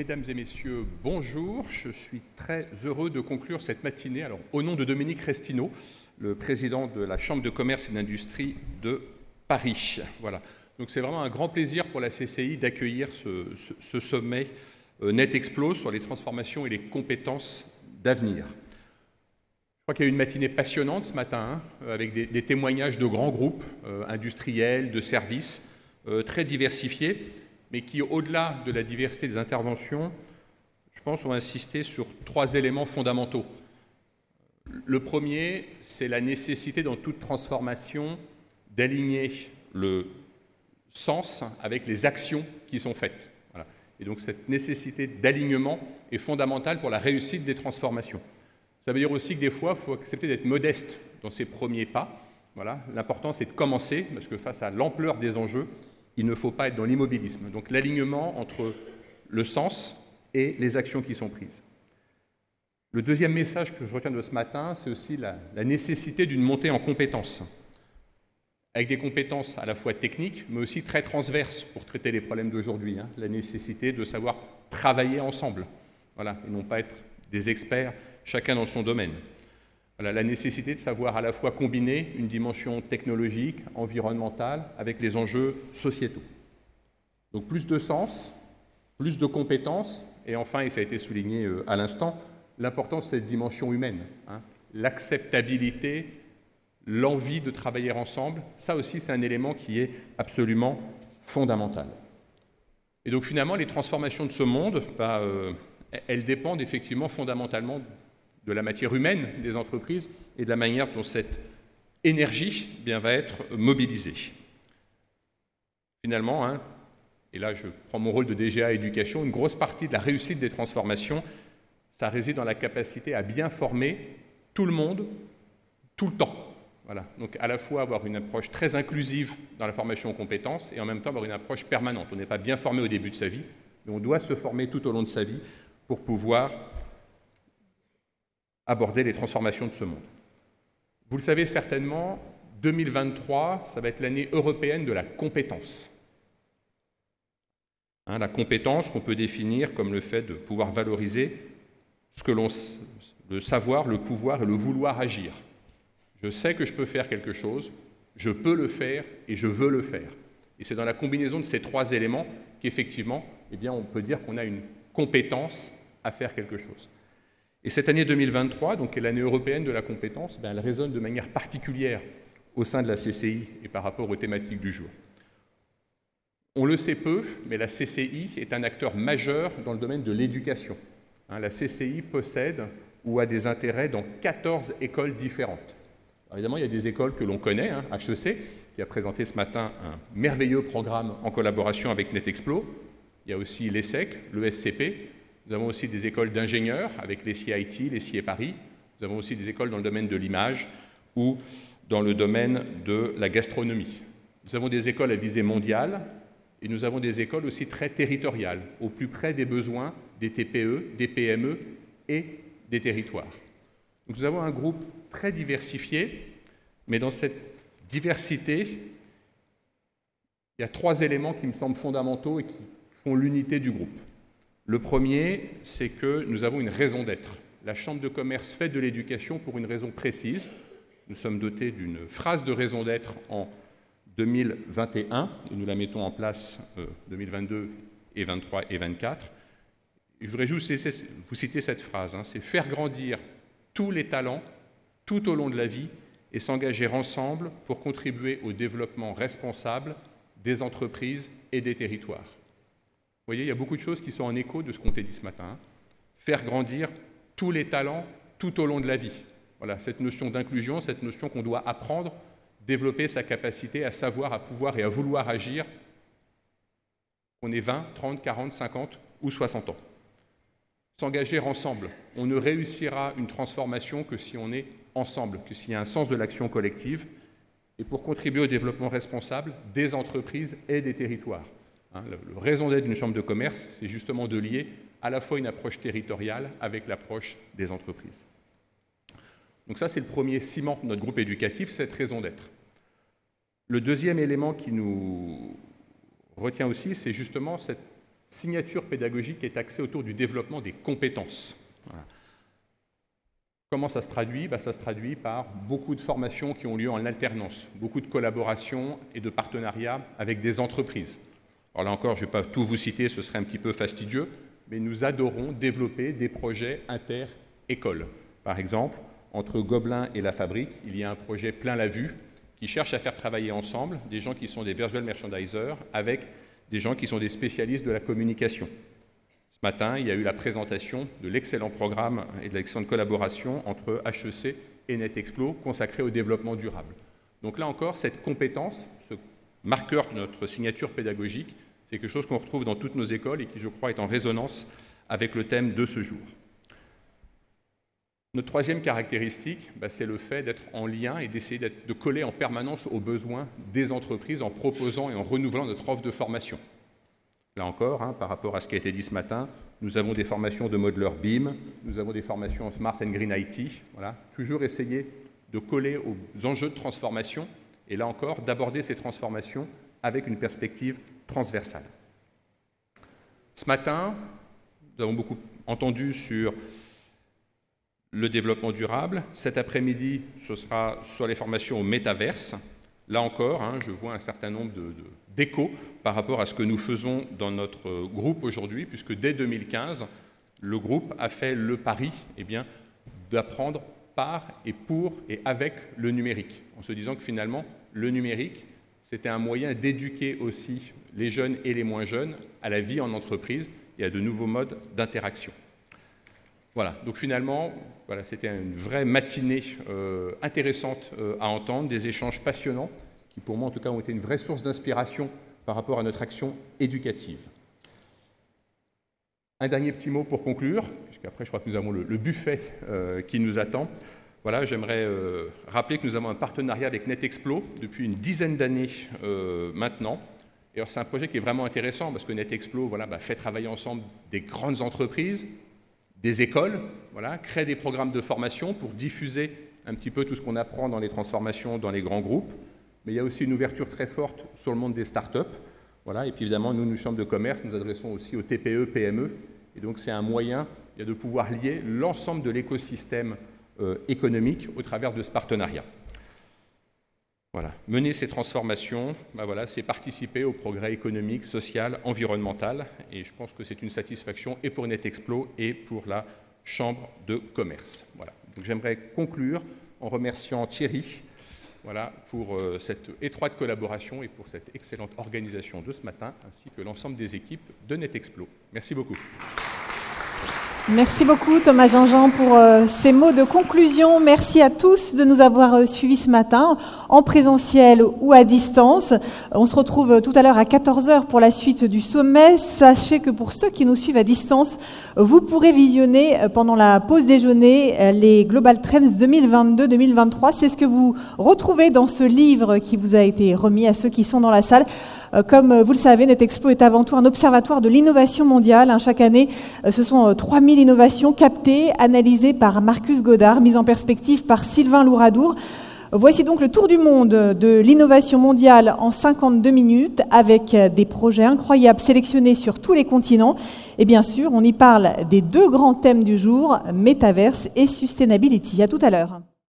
Mesdames et messieurs, bonjour. Je suis très heureux de conclure cette matinée au nom de Dominique Restineau, le président de la Chambre de commerce et d'industrie de Paris. Voilà. Donc c'est vraiment un grand plaisir pour la CCI d'accueillir ce sommet NetExplo sur les transformations et les compétences d'avenir. Je crois qu'il y a eu une matinée passionnante ce matin, avec des témoignages de grands groupes industriels, de services, très diversifiés, mais qui, au-delà de la diversité des interventions, je pense, ont insisté sur trois éléments fondamentaux. Le premier, c'est la nécessité dans toute transformation d'aligner le sens avec les actions qui sont faites. Voilà. Et donc cette nécessité d'alignement est fondamentale pour la réussite des transformations. Ça veut dire aussi que des fois, il faut accepter d'être modeste dans ses premiers pas. Voilà. L'important, c'est de commencer, parce que face à l'ampleur des enjeux, il ne faut pas être dans l'immobilisme. Donc l'alignement entre le sens et les actions qui sont prises. Le deuxième message que je retiens de ce matin, c'est aussi la nécessité d'une montée en compétences, avec des compétences à la fois techniques, mais aussi très transverses pour traiter les problèmes d'aujourd'hui. La nécessité de savoir travailler ensemble, voilà, et non pas être des experts, chacun dans son domaine. Voilà, la nécessité de savoir à la fois combiner une dimension technologique, environnementale, avec les enjeux sociétaux. Donc plus de sens, plus de compétences, et enfin, et ça a été souligné à l'instant, l'importance de cette dimension humaine, l'acceptabilité, l'envie de travailler ensemble, ça aussi c'est un élément qui est absolument fondamental. Et donc finalement, les transformations de ce monde, elles dépendent effectivement fondamentalement de la matière humaine des entreprises et de la manière dont cette énergie va être mobilisée. Finalement, et là je prends mon rôle de DGA Éducation, une grosse partie de la réussite des transformations, ça réside dans la capacité à bien former tout le monde, tout le temps. Voilà. Donc à la fois avoir une approche très inclusive dans la formation aux compétences et en même temps avoir une approche permanente. On n'est pas bien formé au début de sa vie, mais on doit se former tout au long de sa vie pour pouvoir aborder les transformations de ce monde. Vous le savez certainement, 2023, ça va être l'année européenne de la compétence. La compétence qu'on peut définir comme le fait de pouvoir valoriser le savoir, le pouvoir et le vouloir agir. Je sais que je peux faire quelque chose, je peux le faire et je veux le faire. Et c'est dans la combinaison de ces trois éléments qu'effectivement, on peut dire qu'on a une compétence à faire quelque chose. Et cette année 2023, donc, qui est l'année européenne de la compétence, elle résonne de manière particulière au sein de la CCI et par rapport aux thématiques du jour. On le sait peu, mais la CCI est un acteur majeur dans le domaine de l'éducation. La CCI possède ou a des intérêts dans 14 écoles différentes. Alors évidemment, il y a des écoles que l'on connaît, HEC, qui a présenté ce matin un merveilleux programme en collaboration avec NetExplo. Il y a aussi l'ESSEC, l'ESCP. Nous avons aussi des écoles d'ingénieurs avec les CIT, les CIE Paris. Nous avons aussi des écoles dans le domaine de l'image ou dans le domaine de la gastronomie. Nous avons des écoles à visée mondiale et nous avons des écoles aussi très territoriales, au plus près des besoins des TPE, des PME et des territoires. Donc nous avons un groupe très diversifié, mais dans cette diversité, il y a trois éléments qui me semblent fondamentaux et qui font l'unité du groupe. Le premier, c'est que nous avons une raison d'être. La Chambre de commerce fait de l'éducation pour une raison précise. Nous sommes dotés d'une phrase de raison d'être en 2021, et nous la mettons en place 2022 et 23 et 24. Et je voudrais juste vous citer cette phrase, c'est « faire grandir tous les talents tout au long de la vie et s'engager ensemble pour contribuer au développement responsable des entreprises et des territoires ». Vous voyez, il y a beaucoup de choses qui sont en écho de ce qu'on t'a dit ce matin. Faire grandir tous les talents tout au long de la vie. Voilà, cette notion d'inclusion, cette notion qu'on doit apprendre, développer sa capacité à savoir, à pouvoir et à vouloir agir, qu'on ait 20, 30, 40, 50 ou 60 ans. S'engager ensemble. On ne réussira une transformation que si on est ensemble, que s'il y a un sens de l'action collective, et pour contribuer au développement responsable des entreprises et des territoires. La raison d'être d'une chambre de commerce, c'est justement de lier à la fois une approche territoriale avec l'approche des entreprises. Donc ça, c'est le premier ciment de notre groupe éducatif, cette raison d'être. Le deuxième élément qui nous retient aussi, c'est justement signature pédagogique est axée autour du développement des compétences. Voilà. Comment ça se traduit? Ça se traduit par beaucoup de formations qui ont lieu en alternance, beaucoup de collaborations et de partenariats avec des entreprises. Alors là encore, je ne vais pas tout vous citer, ce serait un petit peu fastidieux, mais nous adorons développer des projets inter-écoles. Par exemple, entre Gobelin et La Fabrique, il y a un projet Plein la Vue qui cherche à faire travailler ensemble des gens qui sont des visual merchandisers avec des gens qui sont des spécialistes de la communication. Ce matin, il y a eu la présentation de l'excellent programme et de l'excellente collaboration entre HEC et NetExplo consacré au développement durable. Donc là encore, cette compétence, ce marqueur de notre signature pédagogique, c'est quelque chose qu'on retrouve dans toutes nos écoles et qui, je crois, est en résonance avec le thème de ce jour. Notre troisième caractéristique, c'est le fait d'être en lien et d'essayer de coller en permanence aux besoins des entreprises en proposant et en renouvelant notre offre de formation. Là encore, par rapport à ce qui a été dit ce matin, nous avons des formations de modeler BIM, nous avons des formations en Smart and Green IT, voilà, toujours essayer de coller aux enjeux de transformation et là encore d'aborder ces transformations avec une perspective transversale. Ce matin, nous avons beaucoup entendu sur le développement durable. Cet après-midi, ce sera sur les formations au métaverse. Là encore, je vois un certain nombre d'échos par rapport à ce que nous faisons dans notre groupe aujourd'hui, puisque dès 2015, le groupe a fait le pari d'apprendre par et pour et avec le numérique, en se disant que finalement, le numérique, c'était un moyen d'éduquer aussi les jeunes et les moins jeunes à la vie en entreprise et à de nouveaux modes d'interaction. Voilà, donc finalement, c'était une vraie matinée intéressante à entendre, des échanges passionnants qui, pour moi en tout cas, ont été une vraie source d'inspiration par rapport à notre action éducative. Un dernier petit mot pour conclure, puisqu'après je crois que nous avons le buffet qui nous attend. Voilà, j'aimerais rappeler que nous avons un partenariat avec NetExplo depuis une dizaine d'années maintenant. Et alors c'est un projet qui est vraiment intéressant parce que NetExplo fait travailler ensemble des grandes entreprises, des écoles, crée des programmes de formation pour diffuser un petit peu tout ce qu'on apprend dans les transformations dans les grands groupes. Mais il y a aussi une ouverture très forte sur le monde des startups. Et puis évidemment, nous chambres de commerce, nous adressons aussi aux TPE, PME. Et donc c'est un moyen de pouvoir lier l'ensemble de l'écosystème économique au travers de ce partenariat. Mener ces transformations, c'est participer au progrès économique, social, environnemental. Et je pense que c'est une satisfaction et pour NetExplo et pour la Chambre de commerce. Donc j'aimerais conclure en remerciant Thierry pour cette étroite collaboration et pour cette excellente organisation de ce matin, ainsi que l'ensemble des équipes de NetExplo. Merci beaucoup. Merci beaucoup Thomas Jean-Jean pour ces mots de conclusion. Merci à tous de nous avoir suivis ce matin, en présentiel ou à distance. On se retrouve tout à l'heure à 14h pour la suite du sommet. Sachez que pour ceux qui nous suivent à distance, vous pourrez visionner pendant la pause déjeuner les Global Trends 2022-2023. C'est ce que vous retrouvez dans ce livre qui vous a été remis à ceux qui sont dans la salle. Comme vous le savez, NetExplo est avant tout un observatoire de l'innovation mondiale. Chaque année, ce sont 3000 innovations captées, analysées par Marcus Godard, mises en perspective par Sylvain Louradour. Voici donc le tour du monde de l'innovation mondiale en 52 minutes avec des projets incroyables sélectionnés sur tous les continents. Et bien sûr, on y parle des deux grands thèmes du jour, Metaverse et Sustainability. À tout à l'heure.